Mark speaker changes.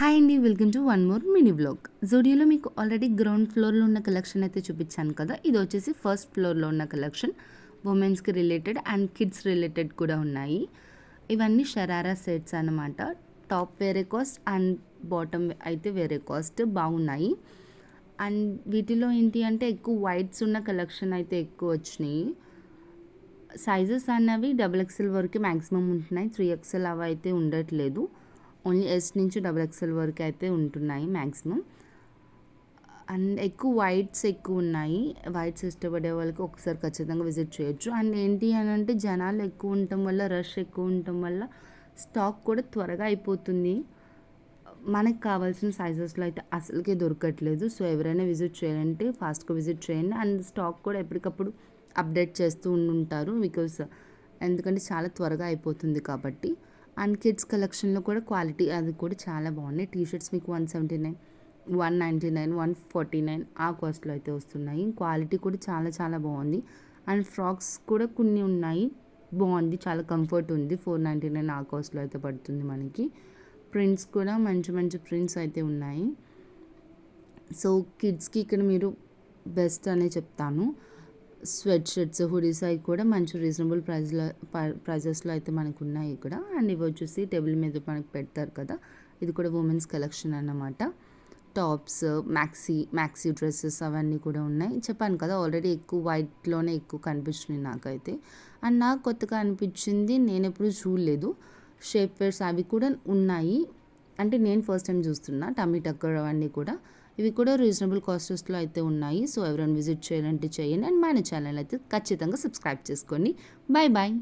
Speaker 1: Hi అండి, welcome to one more mini vlog. జోడియోలో మీకు ఆల్రెడీ గ్రౌండ్ ఫ్లోర్లో ఉన్న కలెక్షన్ అయితే చూపించాను కదా. ఇది వచ్చేసి ఫస్ట్ ఫ్లోర్లో ఉన్న కలెక్షన్. ఉమెన్స్కి రిలేటెడ్ అండ్ కిడ్స్ రిలేటెడ్ కూడా ఉన్నాయి. ఇవన్నీ షరారా సెట్స్ అన్నమాట. టాప్ వేరే కాస్ట్ అండ్ బాటమ్ అయితే వేరే కాస్ట్. బాగున్నాయి. అండ్ వీటిలో ఏంటి అంటే ఎక్కువ వైట్స్ ఉన్న కలెక్షన్ అయితే ఎక్కువ వచ్చినాయి. సైజెస్ అన్నవి XXL వరకు మ్యాక్సిమం ఉంటున్నాయి. 3XL అవి అయితే ఉండట్లేదు. ఓన్లీ ఎస్ నుంచి XXL వరకు అయితే ఉంటున్నాయి మ్యాక్సిమం. అండ్ ఎక్కువ వైట్స్ ఎక్కువ ఉన్నాయి. వైట్స్ ఇష్టపడే వాళ్ళకి ఒకసారి ఖచ్చితంగా విజిట్ చేయొచ్చు. అండ్ ఏంటి అని అంటే జనాలు ఎక్కువ ఉండటం వల్ల, రష్ ఎక్కువ ఉండటం వల్ల స్టాక్ కూడా త్వరగా అయిపోతుంది. మనకు కావాల్సిన సైజెస్లో అయితే అసలుకే దొరకట్లేదు. సో ఎవరైనా విజిట్ చేయాలంటే ఫాస్ట్గా విజిట్ చేయండి. అండ్ స్టాక్ కూడా ఎప్పటికప్పుడు అప్డేట్ చేస్తూ ఉంటారు. ఎందుకంటే చాలా త్వరగా అయిపోతుంది కాబట్టి. అండ్ కిడ్స్ కలెక్షన్లో కూడా క్వాలిటీ అది కూడా చాలా బాగున్నాయి. టీషర్ట్స్ మీకు 179, 199, 149 ఆ కాస్ట్లో అయితే వస్తున్నాయి. క్వాలిటీ కూడా చాలా చాలా బాగుంది. అండ్ ఫ్రాక్స్ కూడా కొన్ని ఉన్నాయి. బాగుంది, చాలా కంఫర్ట్ ఉంది. 499 ఆ కాస్ట్లో అయితే పడుతుంది మనకి. ప్రింట్స్ కూడా మంచి మంచి ప్రింట్స్ అయితే ఉన్నాయి. సో కిడ్స్కి ఇక్కడ మీరు బెస్ట్ అనే చెప్తాను. స్వెట్ షర్ట్స్, హుడీస్ అవి కూడా మంచి రీజనబుల్ ప్రైజెస్లో అయితే మనకు ఉన్నాయి ఇక్కడ. అండ్ ఇవి వచ్చేసి టేబుల్ మీద మనకు పెడతారు కదా. ఇది కూడా ఉమెన్స్ కలెక్షన్ అన్నమాట. టాప్స్, మ్యాక్సీ డ్రెస్సెస్ అవన్నీ కూడా ఉన్నాయి. చెప్పాను కదా ఆల్రెడీ ఎక్కువ వైట్లోనే ఎక్కువ కనిపిస్తున్నాయి నాకైతే. అండ్ నాకు కొత్తగా అనిపించింది, నేను ఎప్పుడు చూడలేదు, షేప్ వేర్స్ అవి కూడా ఉన్నాయి. అంటే నేను ఫస్ట్ టైం చూస్తున్నా. టమ్మీ టక్కర్ అవన్నీ కూడా. ఇవి కూడా రీజనబుల్ కాస్టెస్లో అయితే ఉన్నాయి. సో ఎవరైనా విజిట్ చేయాలంటే చేయండి. అండ్ మన ఛానల్ అయితే ఖచ్చితంగా సబ్స్క్రైబ్ చేసుకోండి. Bye bye.